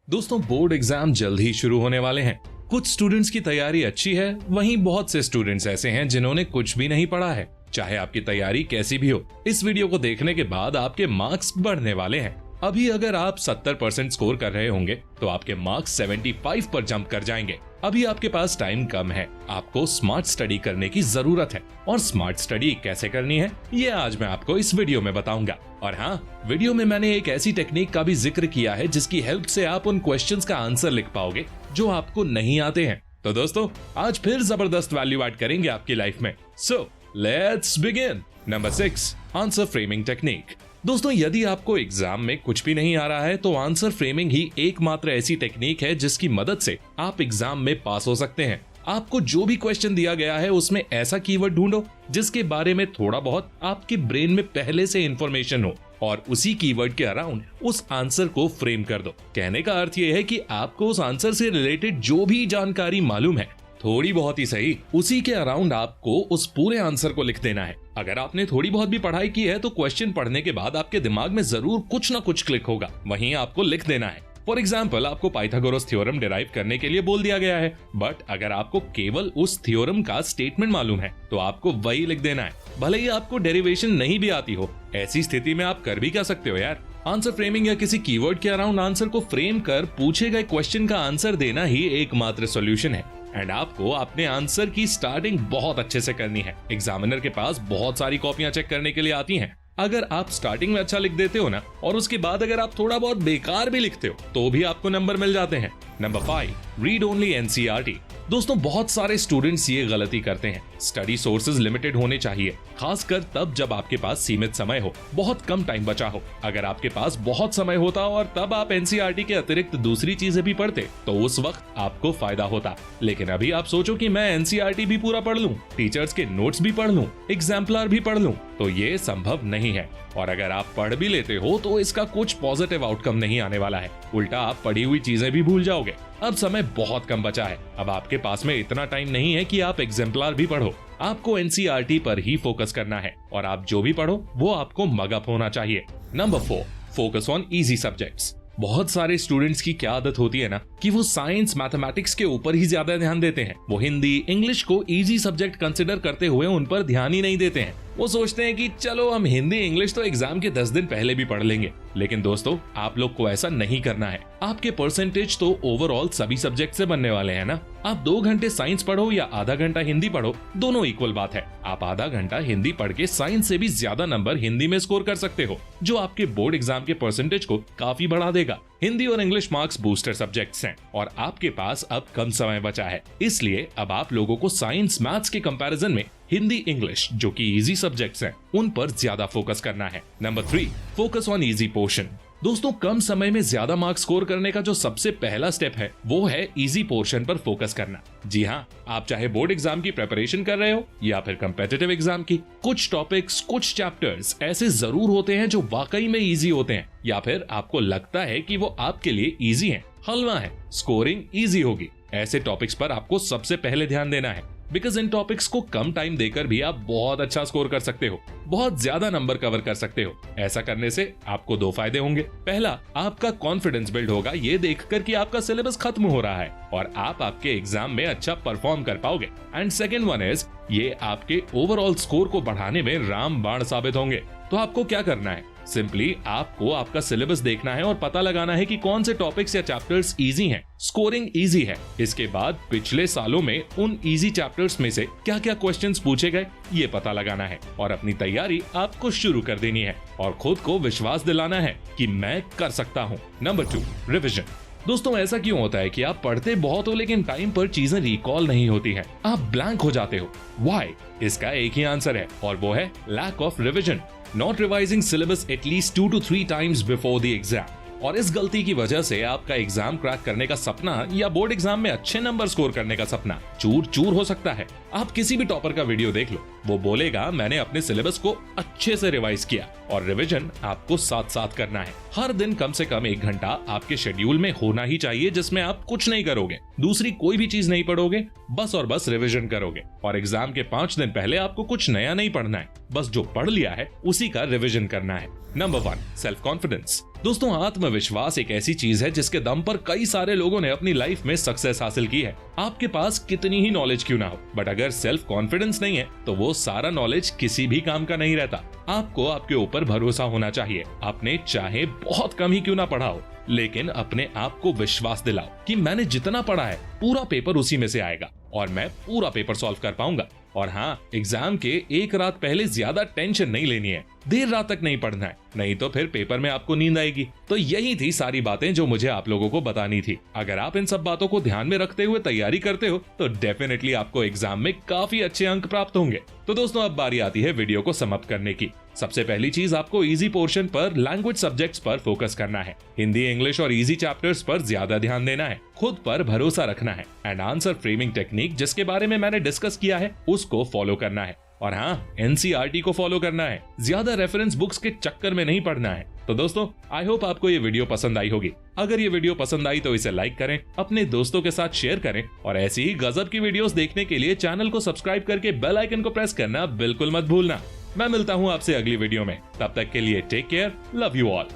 दोस्तों, board exam जल्द ही शुरू होने वाले हैं। कुछ स्टूडेंट्स की तैयारी अच्छी है, वहीं बहुत से स्टूडेंट्स ऐसे हैं जिन्होंने कुछ भी नहीं पढ़ा है। चाहे आपकी तैयारी कैसी भी हो, इस वीडियो को देखने के बाद आपके मार्क्स बढ़ने वाले हैं। अभी अगर आप 70% स्कोर कर रहे होंगे तो आपके मार्क्स 75 पर जंप कर जाएंगे। अभी आपके पास टाइम कम है, आपको स्मार्ट स्टडी करने की जरूरत है। और स्मार्ट स्टडी कैसे करनी है, ये आज मैं आपको इस वीडियो में बताऊंगा। और हाँ, वीडियो में मैंने एक ऐसी टेक्निक का भी जिक्र किया है जिसकी हेल्प से आप उन क्वेश्चंस का आंसर लिख पाओगे जो आपको नहीं आते हैं। तो दोस्तों, आज फिर जबरदस्त वैल्यू ऐड करेंगे आपकी लाइफ में। So let's begin. Number 6, answer framing technique. दोस्तों, यदि आपको एग्जाम में कुछ भी नहीं आ रहा है तो आंसर फ्रेमिंग ही एकमात्र ऐसी टेक्निक है जिसकी मदद से आप एग्जाम में पास हो सकते हैं। आपको जो भी क्वेश्चन दिया गया है उसमें ऐसा कीवर्ड ढूंढो जिसके बारे में थोड़ा बहुत आपके ब्रेन में पहले से इंफॉर्मेशन हो और उसी कीवर्ड के अराउंड उस आंसर को फ्रेम कर दो। कहने का अर्थ यह है कि आपको उस आंसर से रिलेटेड जो भी जानकारी मालूम है, थोड़ी बहुत ही सही, उसी के अराउंड आपको उस पूरे आंसर को लिख देना है। अगर आपने थोड़ी बहुत भी पढ़ाई की है तो क्वेश्चन पढ़ने के बाद आपके दिमाग में जरूर कुछ ना कुछ क्लिक होगा, वहीं आपको लिख देना है। फॉर एग्जाम्पल, आपको पाइथागोरस थ्योरम डिराइव करने के लिए बोल दिया गया है, बट अगर आपको केवल उस थ्योरम का स्टेटमेंट मालूम है तो आपको वही लिख देना है, भले ही आपको डेरिवेशन नहीं भी आती हो। ऐसी स्थिति में आप कर भी क्या सकते हो यार, आंसर फ्रेमिंग या किसी कीवर्ड के अराउंड आंसर को फ्रेम कर पूछे गए क्वेश्चन का आंसर देना ही एकमात्र सॉल्यूशन है। एंड आपको अपने आंसर की स्टार्टिंग बहुत अच्छे से करनी है। एग्जामिनर के पास बहुत सारी कॉपियां चेक करने के लिए आती हैं। अगर आप स्टार्टिंग में अच्छा लिख देते हो ना, और उसके बाद अगर आप थोड़ा बहुत बेकार भी लिखते हो तो भी आपको नंबर मिल जाते हैं। Number 5, read only NCERT. दोस्तों, बहुत सारे स्टूडेंट्स ये गलती करते हैं। स्टडी सोर्सेज लिमिटेड होने चाहिए, खासकर तब जब आपके पास सीमित समय हो, बहुत कम टाइम बचा हो। अगर आपके पास बहुत समय होता और तब आप एनसीईआरटी के अतिरिक्त दूसरी चीजें भी पढ़ते तो उस वक्त आपको फायदा होता। लेकिन अभी आप सोचो कि मैं एनसीईआरटी भी पूरा पढ़ लूं, टीचर्स के नोट्स भी पढ़ लूं, एग्जाम्पलर भी पढ़ लूं, तो ये संभव नहीं है। और अगर आप पढ़ भी लेते हो तो इसका कुछ पॉजिटिव आउटकम नहीं आने वाला है, उल्टा आप पढ़ी हुई चीजें भी भूल जाओगे। अब समय बहुत कम बचा है, अब आपके पास में इतना टाइम नहीं है कि आप एग्जाम्पलर भी पढ़ो। आपको एनसीईआरटी पर ही फोकस करना है और आप जो भी पढ़ो वो आपको मगअप होना चाहिए। Number 4, focus on easy subjects. बहुत सारे स्टूडेंट्स की क्या आदत होती है ना कि वो साइंस मैथमेटिक्स के ऊपर ही ज्यादा ध्यान देते हैं। वो हिंदी इंग्लिश को इजी सब्जेक्ट कंसिडर करते हुए उन पर ध्यान ही नहीं देते हैं। वो सोचते हैं कि चलो हम हिंदी इंग्लिश तो एग्जाम के 10 दिन पहले भी पढ़ लेंगे। लेकिन दोस्तों, आप लोग को ऐसा नहीं करना है। आपके परसेंटेज तो ओवरऑल सभी सब्जेक्ट से बनने वाले हैं ना। आप 2 घंटे साइंस पढ़ो या आधा घंटा हिंदी पढ़ो, दोनों इक्वल बात है। आप आधा घंटा हिंदी पढ़ के साइंस से भी ज्यादा नंबर हिंदी में स्कोर कर सकते हो, जो आपके बोर्ड एग्जाम के परसेंटेज को काफी बढ़ा देगा। हिंदी और इंग्लिश मार्क्स बूस्टर सब्जेक्ट्स हैं और आपके पास अब कम समय बचा है, इसलिए अब आप लोगों को साइंस मैथ्स के कंपैरिजन में हिंदी इंग्लिश, जो कि इजी सब्जेक्ट्स हैं, उन पर ज्यादा फोकस करना है। Number 3, focus on easy portion. दोस्तों, कम समय में ज्यादा मार्क्स स्कोर करने का जो सबसे पहला स्टेप है वो है इजी पोर्शन पर फोकस करना। जी हाँ, आप चाहे बोर्ड एग्जाम की प्रिपरेशन कर रहे हो या फिर कम्पिटिटिव एग्जाम की, कुछ टॉपिक्स, कुछ चैप्टर्स ऐसे जरूर होते हैं जो वाकई में इजी होते हैं, या फिर आपको लगता है कि वो आपके लिए इजी हैं, हलवा है, स्कोरिंग इजी होगी। ऐसे टॉपिक्स पर आपको सबसे पहले ध्यान देना है, बिकॉज इन टॉपिक्स को कम टाइम देकर भी आप बहुत अच्छा स्कोर कर सकते हो, बहुत ज्यादा नंबर कवर कर सकते हो। ऐसा करने से आपको 2 फायदे होंगे। पहला, आपका कॉन्फिडेंस बिल्ड होगा ये देखकर कि आपका सिलेबस खत्म हो रहा है और आप आपके एग्जाम में अच्छा परफॉर्म कर पाओगे। एंड सेकेंड वन इज, ये आपके ओवरऑल स्कोर को बढ़ाने में रामबाण साबित होंगे। तो आपको क्या करना है, सिंपली आपको आपका सिलेबस देखना है और पता लगाना है कि कौन से टॉपिक्स या चैप्टर्स इजी हैं, स्कोरिंग इजी है। इसके बाद पिछले सालों में उन इजी चैप्टर्स में से क्या क्या क्वेश्चंस पूछे गए ये पता लगाना है और अपनी तैयारी आपको शुरू कर देनी है और खुद को विश्वास दिलाना है कि मैं कर सकता हूँ। Number 2, revision. दोस्तों, ऐसा क्यों होता है कि आप पढ़ते बहुत हो लेकिन टाइम पर चीजें रिकॉल नहीं होती हैं, आप ब्लैंक हो जाते हो? व्हाई? इसका एक ही आंसर है और वो है lack of revision. Not revising syllabus at least 2 to 3 times before the exam। और इस गलती की वजह से आपका एग्जाम क्रैक करने का सपना या बोर्ड एग्जाम में अच्छे नंबर स्कोर करने का सपना चूर चूर हो सकता है। आप किसी भी टॉपर का वीडियो देख लो, वो बोलेगा मैंने अपने सिलेबस को अच्छे से रिवाइज किया, और रिवीजन आपको साथ साथ करना है। हर दिन कम से कम 1 घंटा आपके शेड्यूल में होना ही चाहिए जिसमें आप कुछ नहीं करोगे, दूसरी कोई भी चीज नहीं पढ़ोगे, बस और बस रिवीजन करोगे। और एग्जाम के 5 दिन पहले आपको कुछ नया नहीं पढ़ना है, बस जो पढ़ लिया है उसी का रिवीजन करना है। Number 1, self confidence. दोस्तों, आत्मविश्वास एक ऐसी चीज है जिसके दम पर कई सारे लोगों ने अपनी लाइफ में सक्सेस हासिल की है। आपके पास कितनी ही नॉलेज क्यों ना हो, बट अगर सेल्फ कॉन्फिडेंस नहीं है तो वो सारा नॉलेज किसी भी काम का नहीं रहता। आपको आपके ऊपर भरोसा होना चाहिए। आपने चाहे बहुत कम ही क्यों ना पढ़ा हो, लेकिन अपने आप को विश्वास दिलाओ कि मैंने जितना पढ़ा है पूरा पेपर उसी में से आएगा और मैं पूरा पेपर सॉल्व कर पाऊंगा। और हाँ, एग्जाम के एक रात पहले ज्यादा टेंशन नहीं लेनी है, देर रात तक नहीं पढ़ना है, नहीं तो फिर पेपर में आपको नींद आएगी। तो यही थी सारी बातें जो मुझे आप लोगों को बतानी थी। अगर आप इन सब बातों को ध्यान में रखते हुए तैयारी करते हो तो डेफिनेटली आपको एग्जाम में काफी अच्छे अंक प्राप्त होंगे। तो दोस्तों, अब बारी आती है वीडियो को समाप्त करने की। सबसे पहली चीज, आपको इजी पोर्शन पर लैंग्वेज सब्जेक्ट्स पर फोकस करना है। हिंदी, इंग्लिश और इजी चैप्टर्स पर ज्यादा ध्यान देना है। खुद पर भरोसा रखना है एंड आंसर फ्रेमिंग टेक्निक जिसके बारे में मैंने डिस्कस किया है उसको फॉलो करना है। और हाँ, एनसीईआरटी को फॉलो करना है, ज्यादा रेफरेंस बुक्स के चक्कर में नहीं पढ़ना है। तो दोस्तों, आई होप आपको ये वीडियो पसंद आई होगी। अगर ये वीडियो पसंद आई तो इसे लाइक करें, अपने दोस्तों के साथ शेयर करें और ऐसी ही गजब की वीडियोस देखने के लिए चैनल को सब्सक्राइब करके बेल आइकन को प्रेस करना बिल्कुल मत भूलना। मैं मिलता हूँ आपसे अगली वीडियो में, तब तक के लिए take care, love you all.